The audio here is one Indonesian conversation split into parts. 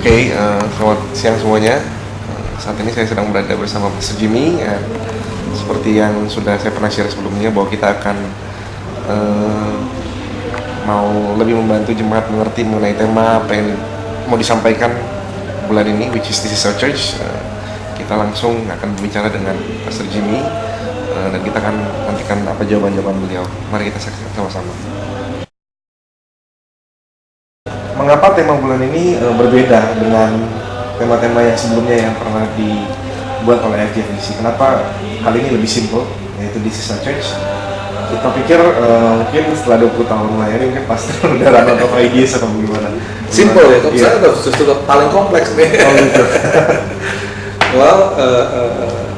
Selamat siang semuanya. Saat ini saya sedang berada bersama Pastor Jimmy. Seperti yang sudah saya pernah share sebelumnya, bahwa kita akan mau lebih membantu jemaat mengerti mengenai tema apa yang mau disampaikan bulan ini, which is This is Our Church. Kita langsung akan berbicara dengan Pastor Jimmy, dan kita akan nantikan apa jawaban-jawaban beliau. Mari kita saksikan sama-sama. Mengapa tema bulan ini berbeda dengan tema-tema yang sebelumnya yang pernah dibuat oleh FGFDC? Kenapa kali ini lebih simple, yaitu This is Our Church? Kita pikir mungkin setelah 20 tahun melayani mungkin pasti udah run out of ideas atau bagaimana? Simple ya, kalau saya udah justru paling kompleks nih. Oh gitu.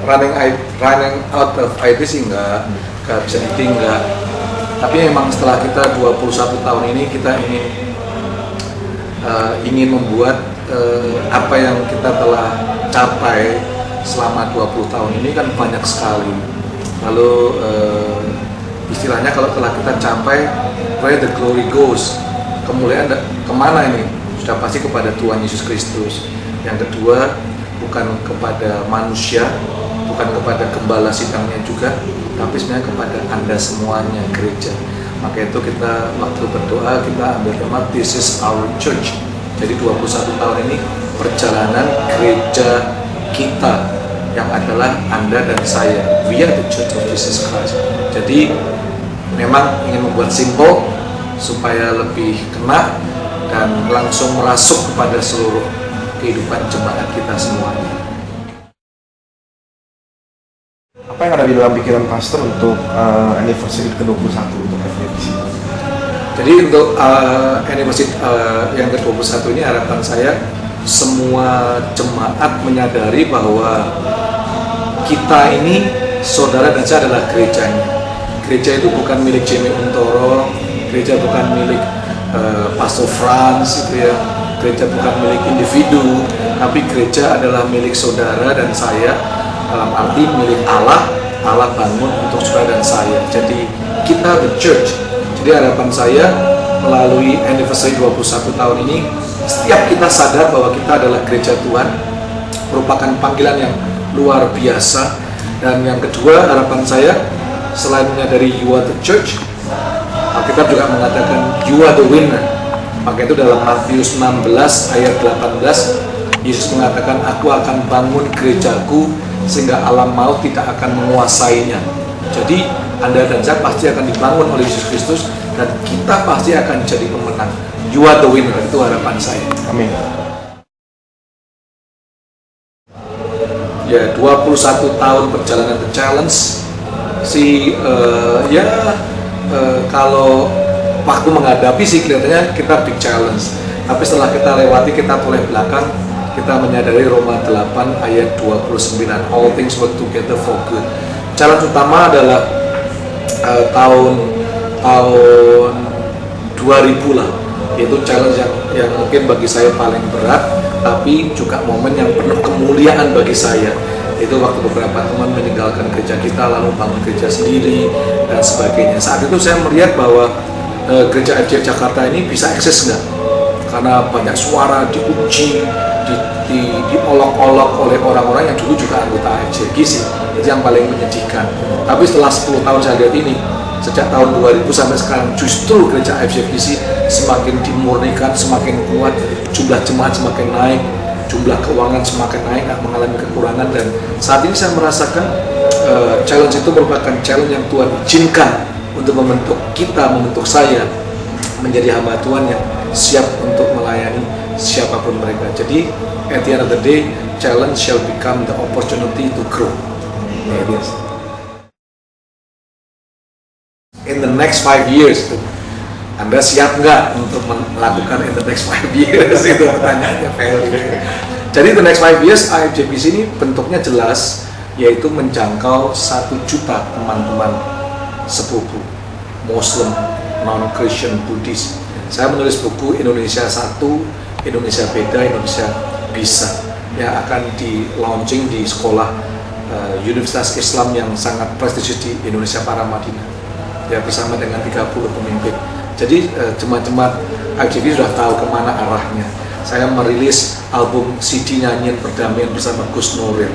Running out of ideas sih enggak bisa ditinggal. Tapi memang setelah kita 21 tahun ini kita ingin membuat apa yang kita telah capai selama 20 tahun ini kan banyak sekali. Lalu istilahnya kalau telah kita capai, where the glory goes, kemuliaan kemana ini? Sudah pasti kepada Tuhan Yesus Kristus. Yang kedua, bukan kepada manusia, bukan kepada gembala sidangnya juga, tapi sebenarnya kepada Anda semuanya, gereja. Maka itu kita waktu berdoa kita ambil tema This is Our Church. Jadi 21 tahun ini perjalanan gereja kita yang adalah Anda dan saya. We are the Church of Jesus Christ. Jadi memang ingin membuat simple supaya lebih kena dan langsung merasuk kepada seluruh kehidupan jemaat kita semuanya. Apa yang ada di dalam pikiran Pastor untuk anniversary ke-21 untuk FGFDC? Jadi untuk anniversary yang ke-21 ini harapan saya semua jemaat menyadari bahwa kita ini saudara dan saya adalah gerejanya. Gereja itu bukan milik Jimmy Untoro, gereja bukan milik Pastor Franz gitu ya. Gereja bukan milik individu, tapi gereja adalah milik saudara dan saya, dalam arti milik Allah. Allah bangun untuk saudara dan saya. Jadi kita the church. Jadi harapan saya melalui anniversary 21 tahun ini, setiap kita sadar bahwa kita adalah gereja Tuhan, merupakan panggilan yang luar biasa. Dan yang kedua, harapan saya selain menyadari you are the church, Alkitab juga mengatakan you are the winner. Maka itu dalam Matius 16 ayat 18, Yesus mengatakan, aku akan bangun gerejaku sehingga alam maut tidak akan menguasainya. Jadi Anda dan saya pasti akan dibangun oleh Yesus Kristus dan kita pasti akan jadi pemenang. You are the winner, itu harapan saya. Amin. Ya, 21 tahun perjalanan The Challenge kalau waktu menghadapi sih kelihatannya kita big challenge. Tapi setelah kita lewati, kita mulai belakang, kita menyadari Roma 8 ayat 29, all things work together for good. Challenge utama adalah tahun 2000 lah, yaitu challenge yang mungkin bagi saya paling berat, tapi juga momen yang penuh kemuliaan bagi saya. Itu waktu beberapa teman meninggalkan gereja kita lalu bangun gereja sendiri dan sebagainya. Saat itu saya melihat bahwa gereja FGF Jakarta ini bisa eksis nggak? Karena banyak suara diuji, diolok-olok oleh orang-orang yang dulu juga anggota FGFDC. Itu yang paling menyedihkan. Tapi setelah 10 tahun saya lihat ini, sejak tahun 2000 sampai sekarang, justru gereja FGFDC semakin dimurnikan, semakin kuat, jumlah jemaat semakin naik, jumlah keuangan semakin naik, nggak mengalami kekurangan. Dan saat ini saya merasakan challenge itu merupakan challenge yang Tuhan izinkan untuk membentuk kita, membentuk saya menjadi hamba Tuhan yang siap untuk melayani siapapun mereka. Jadi at the end of the day, challenge shall become the opportunity to grow. In the next 5 years, Anda siap nggak untuk melakukan in the next 5 years? Itu pertanyaannya, Jadi the next 5 years IFJBC ini bentuknya jelas, yaitu menjangkau 1 juta teman-teman sepupu Muslim, non-Christian, Buddhis. Saya menulis buku Indonesia 1, Indonesia Beda, Indonesia Bisa, yang akan di launching di sekolah Universitas Islam yang sangat prestisius di Indonesia, Paramadina, ya, bersama dengan 30 pemimpin. Jadi jemaat-jemaat IFJBC sudah tahu kemana arahnya. saya merilis album CD nyanyian perdamaian bersama Gus Nuril.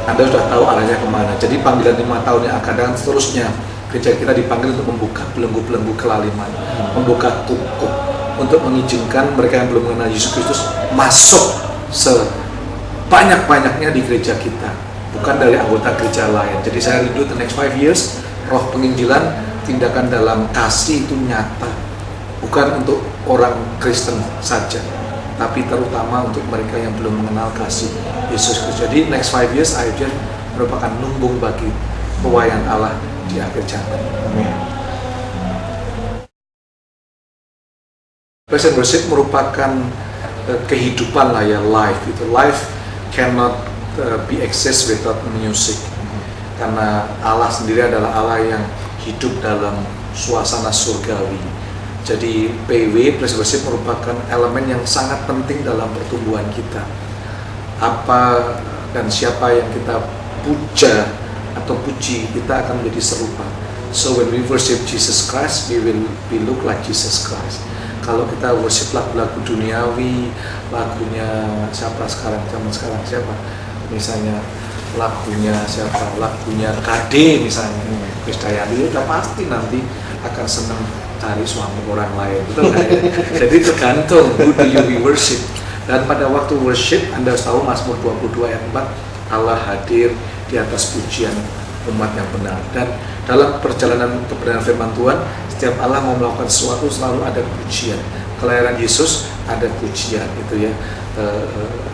Anda sudah tahu arahnya kemana. Jadi panggilan 5 tahun yang akan datang seterusnya, gereja kita dipanggil untuk membuka belenggu-belenggu kelaliman, membuka tukuk, untuk mengizinkan mereka yang belum mengenal Yesus Kristus masuk sebanyak-banyaknya di gereja kita, bukan dari anggota gereja lain. Jadi saya rindu the next 5 years, roh penginjilan, tindakan dalam kasih itu nyata, bukan untuk orang Kristen saja, tapi terutama untuk mereka yang belum mengenal kasih Yesus Kristus. Jadi next 5 years IFJ merupakan lumbung bagi pewahyuan Allah di akhir zaman. Amin. Praise and worship merupakan kehidupan lah ya, life itu. Life cannot be exist without music, karena Allah sendiri adalah Allah yang hidup dalam suasana surgawi. Jadi PW, praise and worship, merupakan elemen yang sangat penting dalam pertumbuhan kita. Apa dan siapa yang kita puja atau puji, kita akan menjadi serupa. So when we worship Jesus Christ, we look like Jesus Christ. Kalau kita worship lagu-lagu duniawi, lagunya siapa sekarang, zaman sekarang siapa? Misalnya lagunya siapa? Lagunya KD misalnya, Krisdayanti, udah pasti nanti akan senang cari suami orang lain, betul nggak ya? Jadi tergantung who do you worship. Dan pada waktu worship, Anda harus tahu Mazmur 22 ayat 4, Allah hadir di atas pujian umat yang benar. Dan dalam perjalanan kebenaran firman Tuhan, setiap Allah mau melakukan sesuatu selalu ada pujian. Kelahiran Yesus ada pujian, itu ya.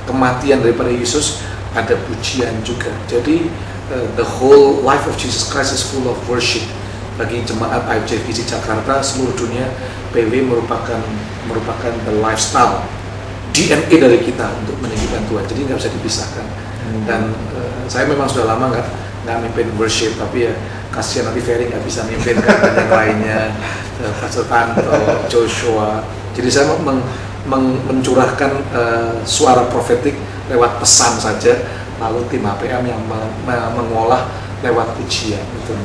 Kematian daripada Yesus ada pujian juga. Jadi the whole life of Jesus Christ is full of worship. Bagi jemaat IFJ Visi Jakarta seluruh dunia, PW merupakan the lifestyle, DNA dari kita untuk meninggikan Tuhan. Jadi nggak bisa dipisahkan. Dan saya memang sudah lama nggak mimpin worship, tapi ya kasihan nanti Ferry nggak bisa mimpin kan, dan yang lainnya, Pastor Tanto, Joshua. Jadi saya mencurahkan suara profetik lewat pesan saja, lalu tim HPM yang mengolah lewat pujian. Gitu.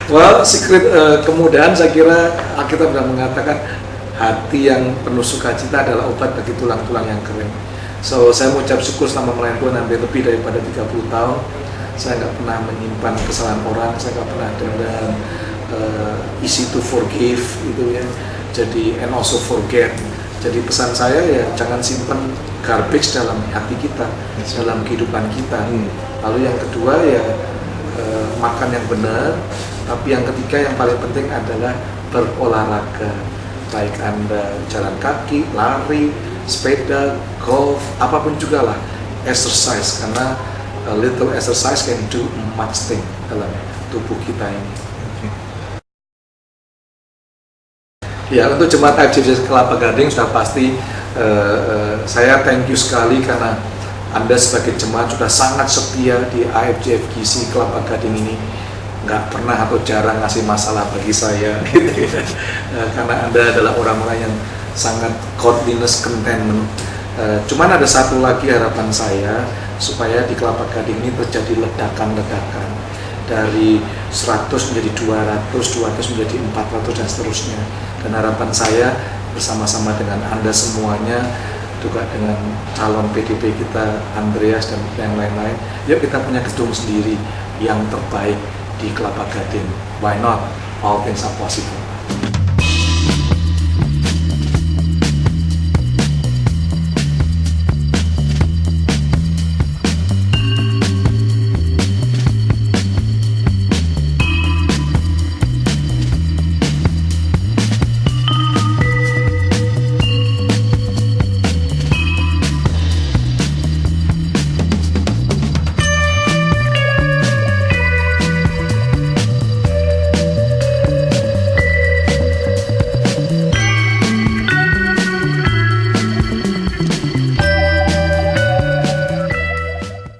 Well, secret kemudahan, saya kira Alkitab sudah mengatakan hati yang penuh sukacita adalah obat bagi tulang-tulang yang kering. So, saya mengucap syukur selama melayani Tuhan hampir lebih daripada 30 tahun. Saya nggak pernah menyimpan kesalahan orang, saya nggak pernah dendam, easy to forgive gitu ya. Jadi and also forget. Jadi pesan saya ya, jangan simpan garbage dalam hati kita, dalam kehidupan kita. Lalu yang kedua ya, makan yang benar. Tapi yang ketiga yang paling penting adalah berolahraga. Baik Anda jalan kaki, lari, sepeda, golf, apapun juga lah, exercise, karena a little exercise can do much thing dalam tubuh kita ini. Ya, untuk jemaat IFJ Kelapa Gading sudah pasti saya thank you sekali karena Anda sebagai jemaat sudah sangat setia di IFJ FGC Kelapa Gading ini. Nggak pernah atau jarang ngasih masalah bagi saya gitu ya. Karena Anda adalah orang-orang yang sangat godliness contentment. Cuman ada satu lagi harapan saya, supaya di Kelapa Gading ini terjadi ledakan-ledakan dari 100 menjadi 200, 200 menjadi 400 dan seterusnya. Dan harapan saya bersama-sama dengan Anda semuanya, juga dengan calon PDP kita Andreas dan yang lain-lain, yuk kita punya gedung sendiri yang terbaik di Kelapa Gading. Why not? All things are possible.